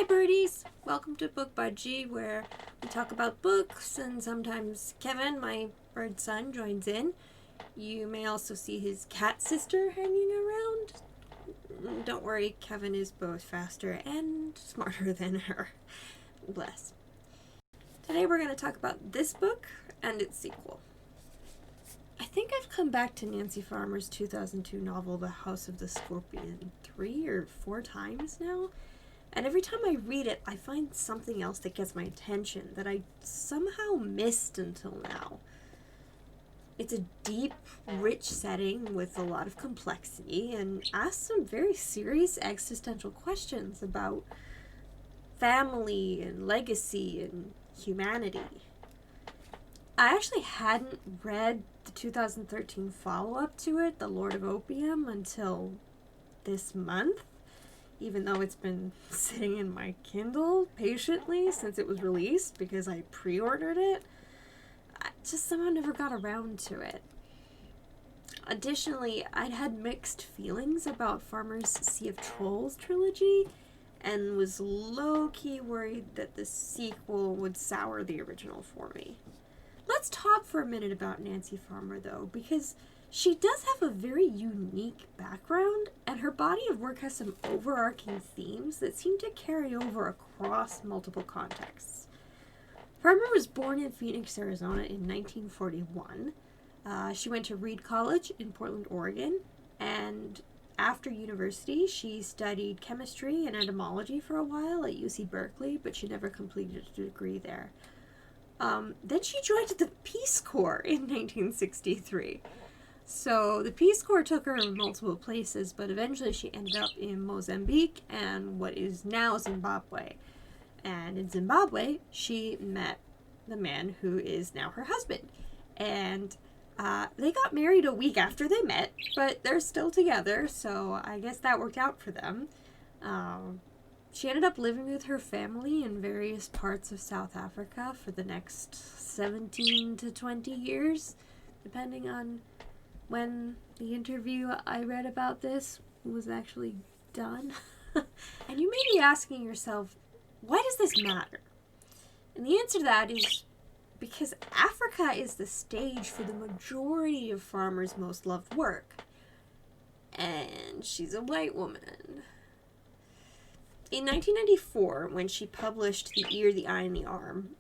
birdies! Welcome to Book Budgie, where we talk about books, and sometimes Kevin, my bird son, joins in. You may also see his cat sister hanging around. Don't worry, Kevin is both faster and smarter than her. Bless. Today we're going to talk about this book and its sequel. I think I've come back to Nancy Farmer's 2002 novel, The House of the Scorpion, 3 or 4 times now. And every time I read it, I find something else that gets my attention that I somehow missed until now. It's a deep, rich setting with a lot of complexity and asks some very serious existential questions about family and legacy and humanity. I actually hadn't read the 2013 follow-up to it, The Lord of Opium, until this month, even though it's been sitting in my Kindle patiently since it was released because I pre-ordered it. I just somehow never got around to it. Additionally, I'd had mixed feelings about Farmer's Sea of Trolls trilogy and was low-key worried that the sequel would sour the original for me. Let's talk for a minute about Nancy Farmer, though, because she does have a very unique background, and her body of work has some overarching themes that seem to carry over across multiple contexts. Farmer was born in Phoenix, Arizona in 1941. She went to Reed College in Portland, Oregon, and after university, she studied chemistry and entomology for a while at UC Berkeley, but she never completed a degree there. Then she joined the Peace Corps in 1963. So the Peace Corps took her multiple places, but eventually she ended up in Mozambique and what is now Zimbabwe. And in Zimbabwe, she met the man who is now her husband. And they got married a week after they met, but they're still together, so I guess that worked out for them. She ended up living with her family in various parts of South Africa for the next 17 to 20 years, depending on when the interview I read about this was actually done. And you may be asking yourself, why does this matter? And the answer to that is because Africa is the stage for the majority of Farmer's most loved work. And she's a white woman. In 1994, when she published The Ear, the Eye, and the Arm,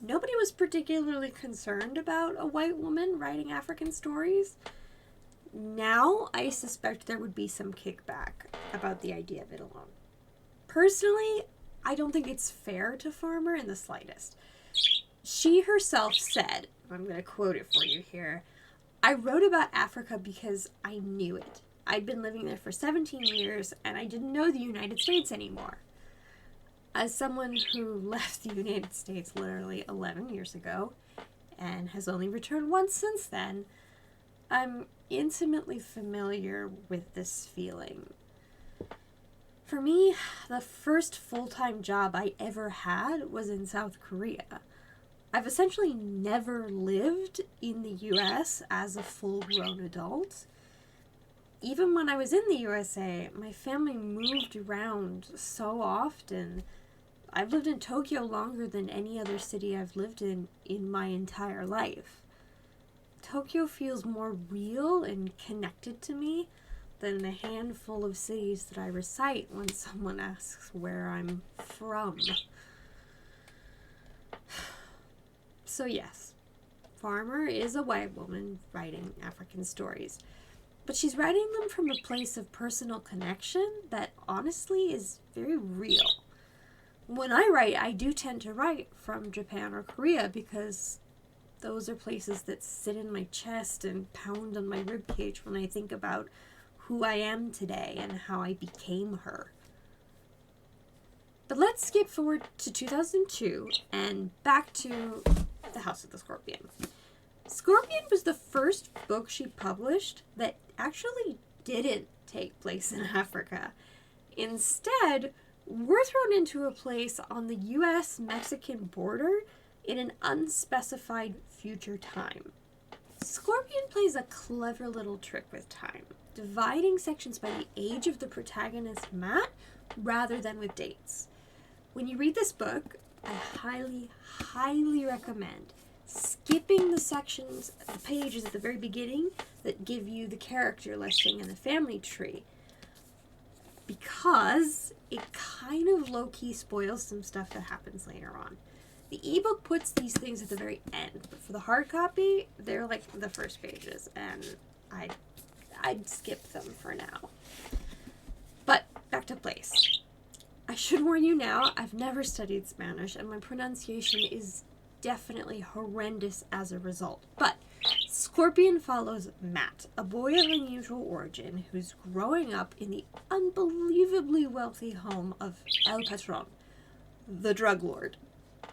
nobody was particularly concerned about a white woman writing African stories. Now, I suspect there would be some kickback about the idea of it alone. Personally, I don't think it's fair to Farmer in the slightest. She herself said, I'm going to quote it for you here, "I wrote about Africa because I knew it. I'd been living there for 17 years, and I didn't know the United States anymore." As someone who left the United States literally 11 years ago, and has only returned once since then, I'm intimately familiar with this feeling. For me, the first full-time job I ever had was in South Korea. I've essentially never lived in the US as a full-grown adult. Even when I was in the USA, my family moved around so often. I've lived in Tokyo longer than any other city I've lived in my entire life. Tokyo feels more real and connected to me than the handful of cities that I recite when someone asks where I'm from. So yes, Farmer is a white woman writing African stories. But she's writing them from a place of personal connection that honestly is very real. When I write, I do tend to write from Japan or Korea because those are places that sit in my chest and pound on my ribcage when I think about who I am today and how I became her. But let's skip forward to 2002 and back to The House of the Scorpion. Scorpion was the first book she published that actually didn't take place in Africa. Instead, we're thrown into a place on the US-Mexican border in an unspecified future time. Scorpion plays a clever little trick with time. dividing sections by the age of the protagonist, Matt, rather than with dates. When you read this book, I highly, highly recommend skipping the sections, the pages at the very beginning that give you the character listing and the family tree, because it kind of low-key spoils some stuff that happens later on. The ebook puts these things at the very end, but for the hard copy, they're like the first pages, and I'd skip them for now. But back to Place. I should warn you now, I've never studied Spanish, and my pronunciation is definitely horrendous as a result. But Scorpion follows Matt, a boy of unusual origin who's growing up in the unbelievably wealthy home of El Patron, the drug lord,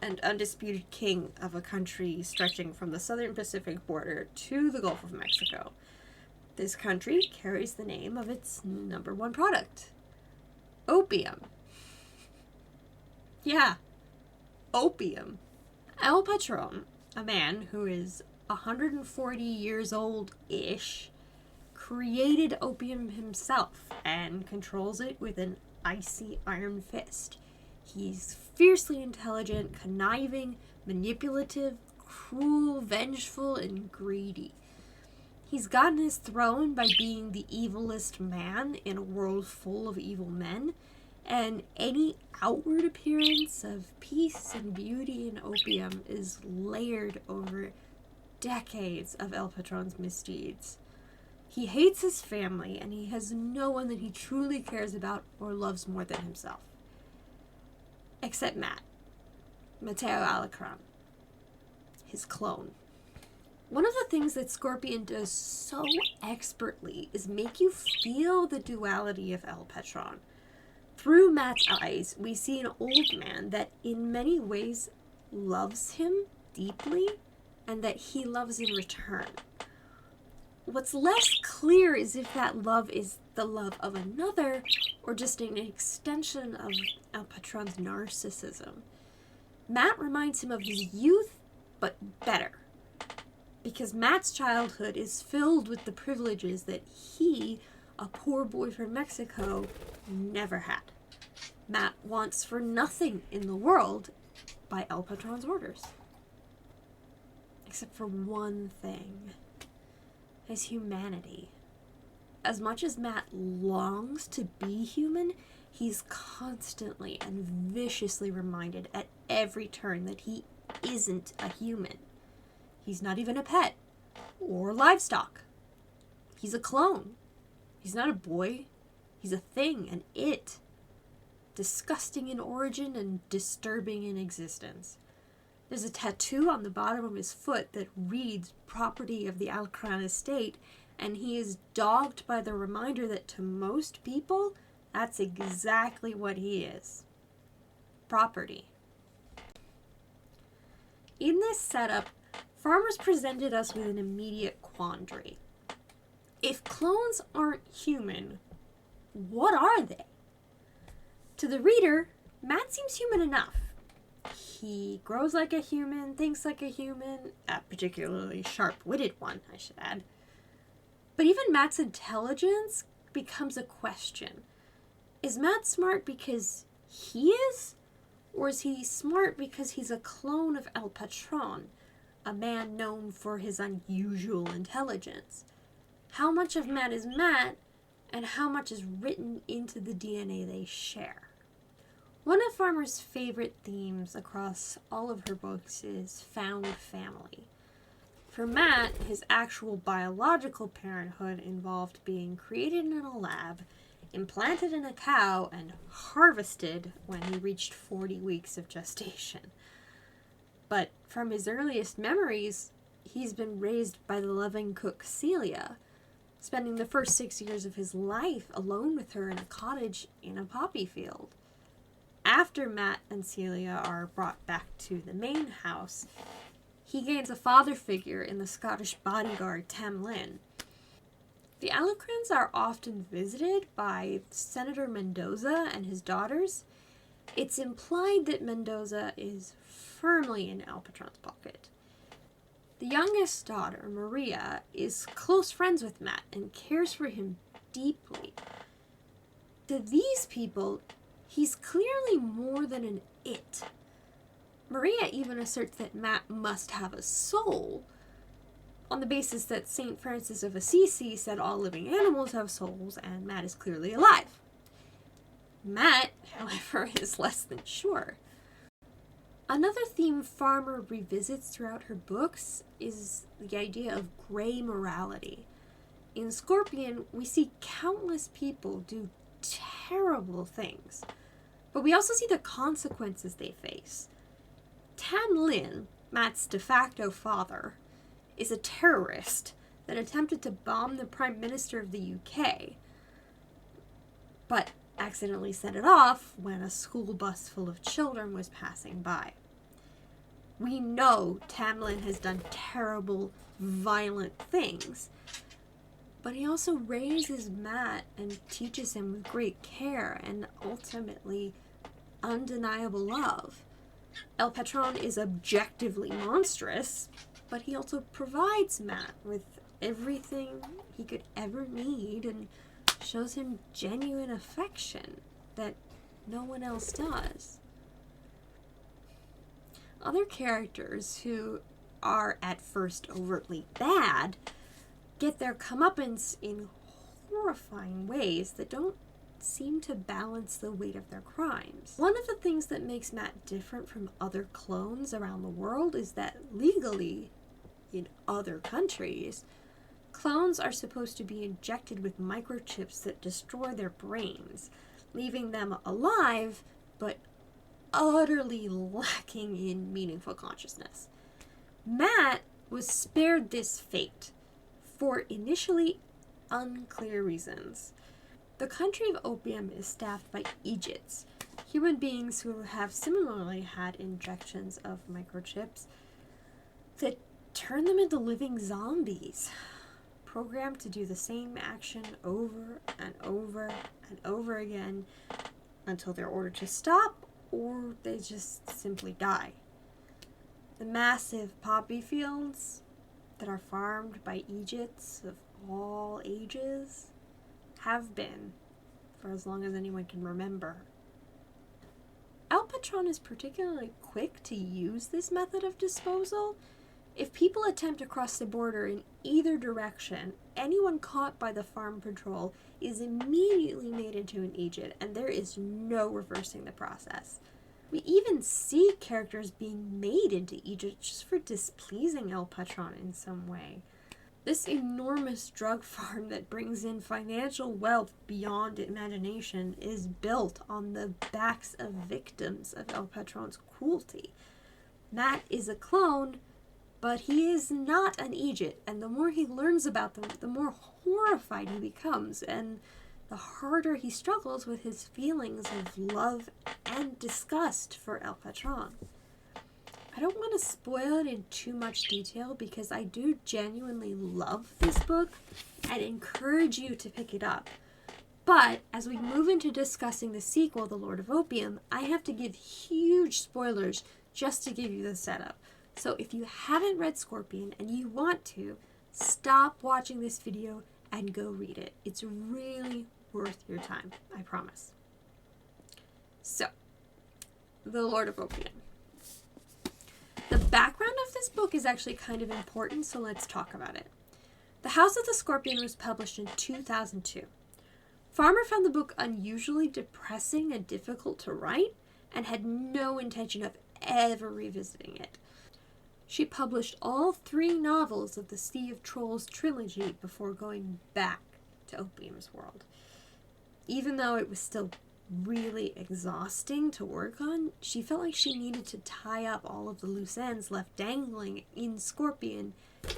and undisputed king of a country stretching from the southern Pacific border to the Gulf of Mexico. This country carries the name of its number one product, opium. Yeah, opium. El Patron, a man who is 140 years old-ish, created opium himself and controls it with an icy iron fist. He's fiercely intelligent, conniving, manipulative, cruel, vengeful, and greedy. He's gotten his throne by being the evilest man in a world full of evil men, and any outward appearance of peace and beauty in opium is layered over decades of El Patron's misdeeds. He hates his family, and he has no one that he truly cares about or loves more than himself. Except Matt, Mateo Alacran, his clone. One of the things that Scorpion does so expertly is make you feel the duality of El Patron. Through Matt's eyes, we see an old man that in many ways loves him deeply and that he loves in return. What's less clear is if that love is the love of another or just an extension of El Patron's narcissism. Matt reminds him of his youth, but better. Because Matt's childhood is filled with the privileges that he, a poor boy from Mexico, never had. Matt wants for nothing in the world by El Patron's orders. Except for one thing. His humanity. As much as Matt longs to be human, he's constantly and viciously reminded at every turn that he isn't a human. He's not even a pet or livestock. He's a clone. He's not a boy. He's a thing, an it. Disgusting in origin and disturbing in existence. There's a tattoo on the bottom of his foot that reads property of the Alacran estate, and he is dogged by the reminder that to most people, that's exactly what he is. Property. In this setup, Farmers presented us with an immediate quandary. If clones aren't human, what are they? To the reader, Matt seems human enough. He grows like a human, thinks like a human, a particularly sharp-witted one, I should add. But even Matt's intelligence becomes a question. Is Matt smart because he is? Or is he smart because he's a clone of El Patron, a man known for his unusual intelligence? How much of Matt is Matt, and how much is written into the DNA they share? One of Farmer's favorite themes across all of her books is found family. For Matt, his actual biological parenthood involved being created in a lab, implanted in a cow, and harvested when he reached 40 weeks of gestation. But from his earliest memories, he's been raised by the loving cook Celia, spending the first 6 years of his life alone with her in a cottage in a poppy field. After Matt and Celia are brought back to the main house, he gains a father figure in the Scottish bodyguard Tam Lin. The Alacrans are often visited by Senator Mendoza and his daughters. It's implied that Mendoza is firmly in El Patron's pocket. The youngest daughter, Maria, is close friends with Matt and cares for him deeply. To these people, he's clearly more than an it. Maria even asserts that Matt must have a soul, on the basis that St. Francis of Assisi said all living animals have souls, and Matt is clearly alive. Matt, however, is less than sure. Another theme Farmer revisits throughout her books is the idea of gray morality. In Scorpion, we see countless people do terrible things, but we also see the consequences they face. Tam Lin, Matt's de facto father, is a terrorist that attempted to bomb the Prime Minister of the UK, but accidentally set it off when a school bus full of children was passing by. We know Tam Lin has done terrible, violent things, but he also raises Matt and teaches him with great care and ultimately undeniable love. El Patron is objectively monstrous, but he also provides Matt with everything he could ever need and shows him genuine affection that no one else does. Other characters who are at first overtly bad get their comeuppance in horrifying ways that don't seem to balance the weight of their crimes. One of the things that makes Matt different from other clones around the world is that legally, in other countries, clones are supposed to be injected with microchips that destroy their brains, leaving them alive, but utterly lacking in meaningful consciousness. Matt was spared this fate for initially unclear reasons. The country of Opium is staffed by Egypts, human beings who have similarly had injections of microchips that turn them into living zombies, programmed to do the same action over and over and over again until they're ordered to stop or they just simply die. The massive poppy fields that are farmed by Egypts of all ages have been for as long as anyone can remember. El Patron is particularly quick to use this method of disposal. If people attempt to cross the border in either direction, anyone caught by the farm patrol is immediately made into an agent, and there is no reversing the process. We even see characters being made into Egypt just for displeasing El Patron in some way. This enormous drug farm that brings in financial wealth beyond imagination is built on the backs of victims of El Patron's cruelty. Matt is a clone, but he is not an Egypt, and the more he learns about them, the more horrified he becomes, and the harder he struggles with his feelings of love and disgust for El Patron. I don't want to spoil it in too much detail because I do genuinely love this book and encourage you to pick it up. But as we move into discussing the sequel, The Lord of Opium, I have to give huge spoilers just to give you the setup. So if you haven't read Scorpion and you want to, stop watching this video and go read it. It's really worth your time, I promise. So, The Lord of Opium. The background of this book is actually kind of important, so let's talk about it. The House of the Scorpion was published in 2002. Farmer found the book unusually depressing and difficult to write, and had no intention of ever revisiting it. She published all 3 novels of the Sea of Trolls trilogy before going back to Opium's world. Even though it was still really exhausting to work on, she felt like she needed to tie up all of the loose ends left dangling in Scorpion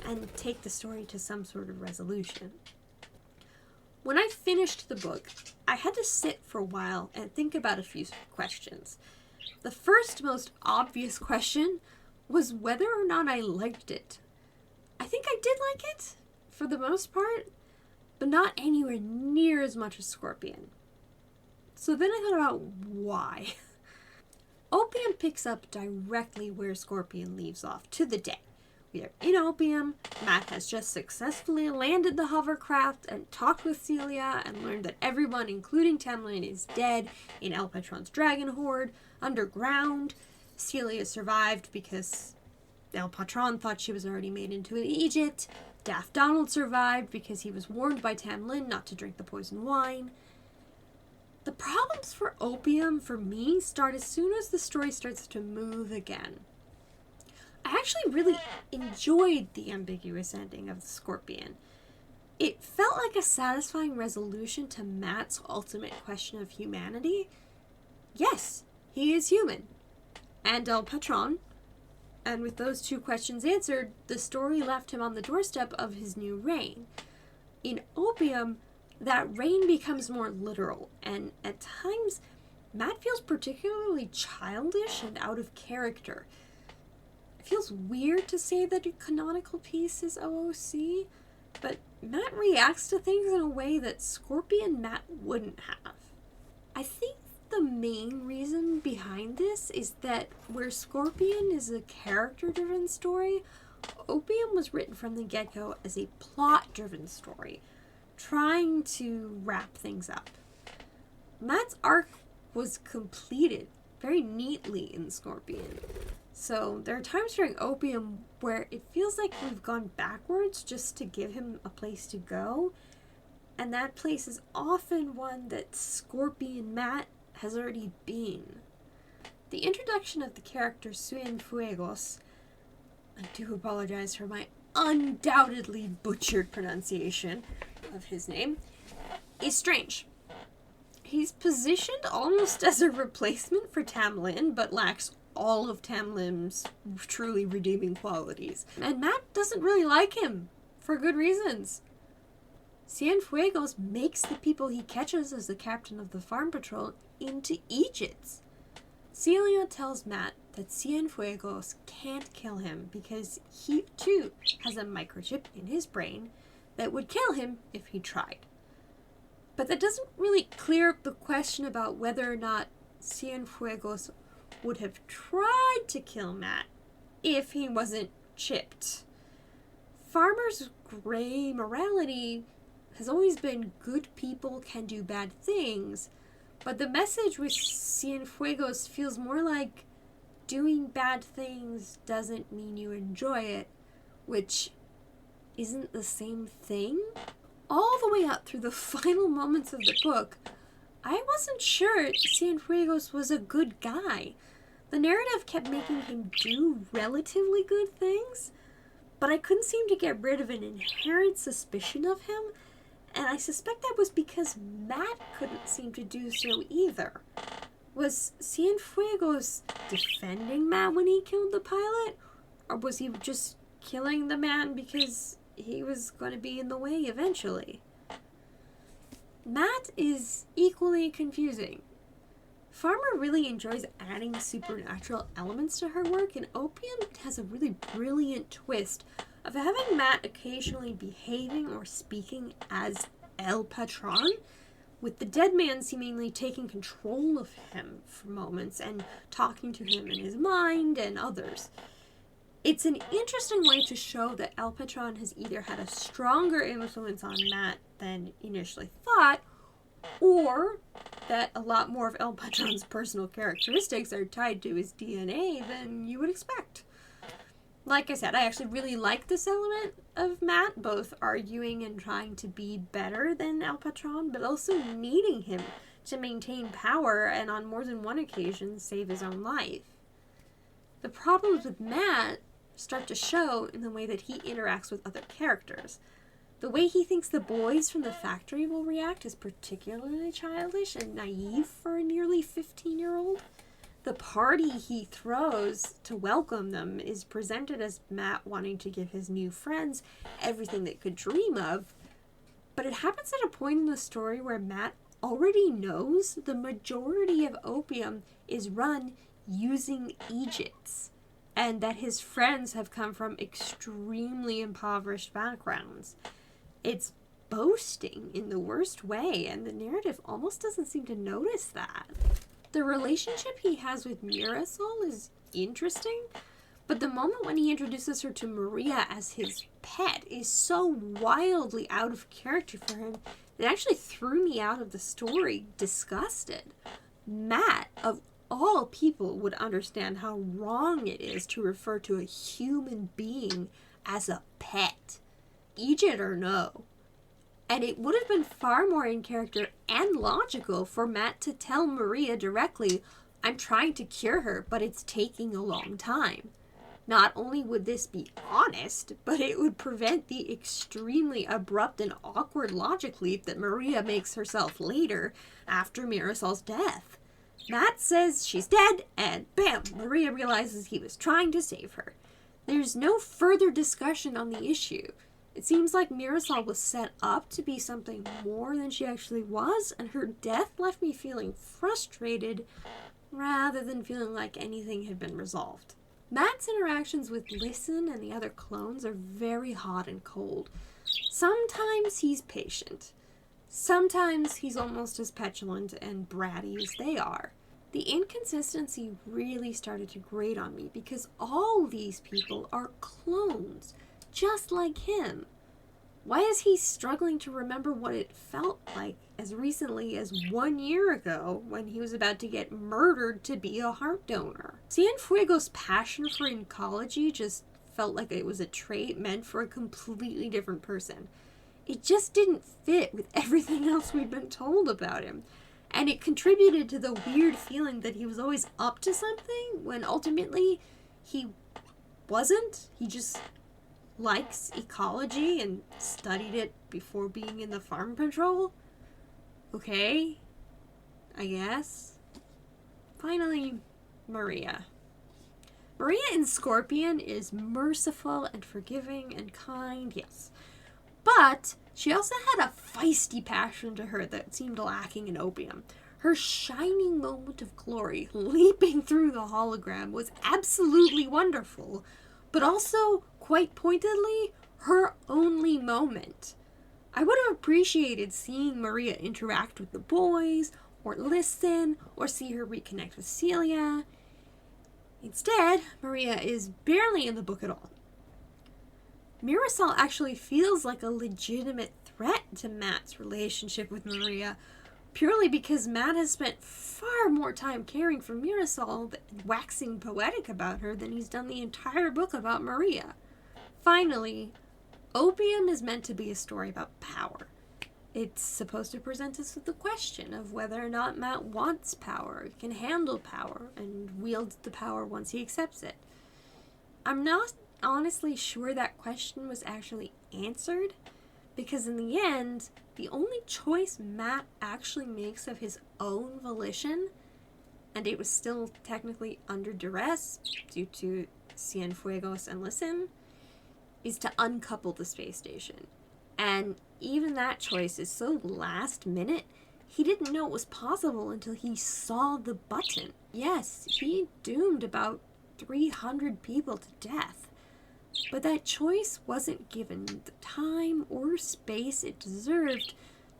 and take the story to some sort of resolution. When I finished the book, I had to sit for a while and think about a few questions. The first most obvious question was whether or not I liked it. I think I did like it, for the most part, but not anywhere near as much as Scorpion. So then I thought about why. Opium picks up directly where Scorpion leaves off, to the day, We are in Opium. Matt has just successfully landed the hovercraft and talked with Celia and learned that everyone, including Tamlin, is dead in El Patron's dragon horde underground. Celia survived because El Patron thought she was already made into an Egypt. Daft Donald survived because he was warned by Tamlin not to drink the poison wine. The problems for Opium, for me, start as soon as the story starts to move again. I actually really enjoyed the ambiguous ending of The Scorpion. It felt like a satisfying resolution to Matt's ultimate question of humanity. Yes, he is human. And El Patron. And with those two questions answered, the story left him on the doorstep of his new reign. In Opium, that reign becomes more literal, and at times, Matt feels particularly childish and out of character. It feels weird to say that a canonical piece is OOC, but Matt reacts to things in a way that Scorpion Matt wouldn't have. I think the main reason behind this is that where Scorpion is a character-driven story, Opium was written from the get-go as a plot-driven story, trying to wrap things up. Matt's arc was completed very neatly in Scorpion. So there are times during Opium where it feels like we've gone backwards just to give him a place to go, and that place is often one that Scorpion Matt has already been. The introduction of the character Cienfuegos, I do apologize for my undoubtedly butchered pronunciation of his name, is strange. He's positioned almost as a replacement for Tamlin, but lacks all of Tamlin's truly redeeming qualities. And Matt doesn't really like him, for good reasons. Cienfuegos makes the people he catches as the captain of the farm patrol into Egypts. Celia tells Matt that Cienfuegos can't kill him because he, too, has a microchip in his brain that would kill him if he tried. But that doesn't really clear up the question about whether or not Cienfuegos would have tried to kill Matt if he wasn't chipped. Farmer's gray morality has always been good people can do bad things, but the message with Cienfuegos feels more like doing bad things doesn't mean you enjoy it, which isn't the same thing. All the way up through the final moments of the book, I wasn't sure Cienfuegos was a good guy. The narrative kept making him do relatively good things, but I couldn't seem to get rid of an inherent suspicion of him, and I suspect that was because Matt couldn't seem to do so either. Was Cienfuegos defending Matt when he killed the pilot, or was he just killing the man because he was going to be in the way eventually? Matt is equally confusing. Farmer really enjoys adding supernatural elements to her work, and Opium has a really brilliant twist of having Matt occasionally behaving or speaking as El Patron, with the dead man seemingly taking control of him for moments and talking to him in his mind and others. It's an interesting way to show that El Patron has either had a stronger influence on Matt than initially thought, or that a lot more of El Patron's personal characteristics are tied to his DNA than you would expect. Like I said, I actually really like this element of Matt, both arguing and trying to be better than El Patron, but also needing him to maintain power and on more than one occasion save his own life. The problems with Matt start to show in the way that he interacts with other characters. The way he thinks the boys from the factory will react is particularly childish and naive for a nearly 15-year-old. The party he throws to welcome them is presented as Matt wanting to give his new friends everything they could dream of, but it happens at a point in the story where Matt already knows the majority of Opium is run using Egypts, and that his friends have come from extremely impoverished backgrounds. It's boasting in the worst way, and the narrative almost doesn't seem to notice that. The relationship he has with Mirasol is interesting, But the moment when he introduces her to Maria as his pet is so wildly out of character for him, it actually threw me out of the story disgusted. Matt, of all people, would understand how wrong it is to refer to a human being as a pet. Egypt or no. And it would have been far more in character and logical for Matt to tell Maria directly, I'm trying to cure her, but it's taking a long time. Not only would this be honest, but it would prevent the extremely abrupt and awkward logic leap that Maria makes herself later after Mirasol's death. Matt says she's dead, and bam, Maria realizes he was trying to save her. There's no further discussion on the issue. It seems like Mirasol was set up to be something more than she actually was, and her death left me feeling frustrated rather than feeling like anything had been resolved. Matt's interactions with Listen and the other clones are very hot and cold. Sometimes he's patient. Sometimes he's almost as petulant and bratty as they are. The inconsistency really started to grate on me because all these people are clones, just like him. Why is he struggling to remember what it felt like as recently as 1 year ago when he was about to get murdered to be a heart donor? Cienfuegos' passion for oncology just felt like it was a trait meant for a completely different person. It just didn't fit with everything else we'd been told about him. And it contributed to the weird feeling that he was always up to something when ultimately he wasn't. He just likes ecology and studied it before being in the farm patrol. Okay, I guess. Finally, Maria. Maria in Scorpion is merciful and forgiving and kind, yes. But she also had a feisty passion to her that seemed lacking in Opium. Her shining moment of glory, leaping through the hologram, was absolutely wonderful, but also, quite pointedly, her only moment. I would have appreciated seeing Maria interact with the boys, or listen, or see her reconnect with Celia. Instead, Maria is barely in the book at all. Mirasol actually feels like a legitimate threat to Matt's relationship with Maria, purely because Matt has spent far more time caring for Mirasol and waxing poetic about her than he's done the entire book about Maria. Finally, Opium is meant to be a story about power. It's supposed to present us with the question of whether or not Matt wants power, can handle power, and wields the power once he accepts it. I'm not honestly sure that question was actually answered, because in the end, the only choice Matt actually makes of his own volition, and it was still technically under duress due to Cienfuegos and Listen, is to uncouple the space station. And even that choice is so last minute, he didn't know it was possible until he saw the button. Yes, he doomed about 300 people to death. But that choice wasn't given the time or space it deserved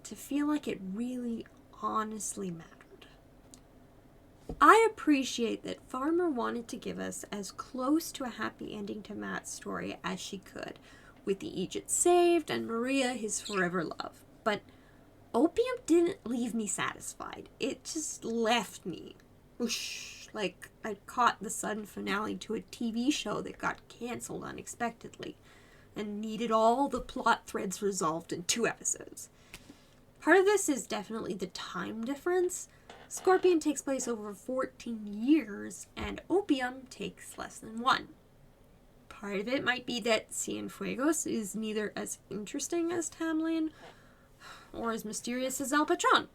to feel like it really honestly mattered. I appreciate that Farmer wanted to give us as close to a happy ending to Matt's story as she could, with the Egypt saved and Maria his forever love. But Opium didn't leave me satisfied. It just left me. Whoosh, like I caught the sudden finale to a TV show that got cancelled unexpectedly and needed all the plot threads resolved in 2 episodes. Part of this is definitely the time difference. Scorpion takes place over 14 years and Opium takes less than 1. Part of it might be that Cienfuegos is neither as interesting as Tamlin or as mysterious as El Patron.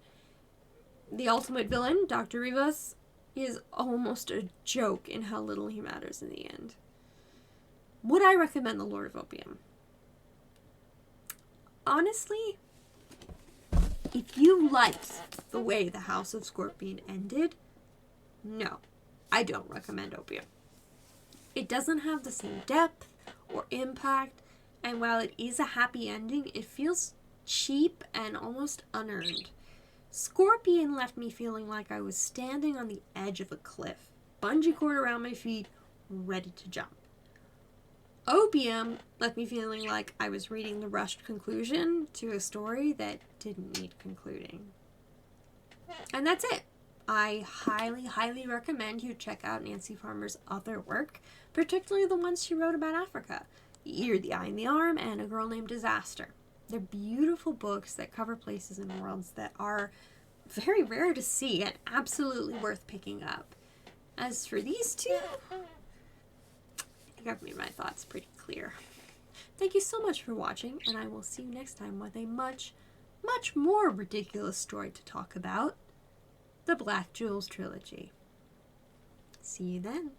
The ultimate villain, Dr. Rivas, is almost a joke in how little he matters in the end. Would I recommend The Lord of Opium? Honestly, if you liked the way the House of Scorpion ended, no, I don't recommend Opium. It doesn't have the same depth or impact, and while it is a happy ending, it feels cheap and almost unearned. Scorpion left me feeling like I was standing on the edge of a cliff, bungee cord around my feet, ready to jump. Opium left me feeling like I was reading the rushed conclusion to a story that didn't need concluding. And that's it. I highly, highly recommend you check out Nancy Farmer's other work, particularly the ones she wrote about Africa, Ear, the Eye, and the Arm, and A Girl Named Disaster. They're beautiful books that cover places and worlds that are very rare to see and absolutely worth picking up. As for these two, I think I've made my thoughts pretty clear. Thank you so much for watching, and I will see you next time with a much, much more ridiculous story to talk about. The Black Jewels Trilogy. See you then.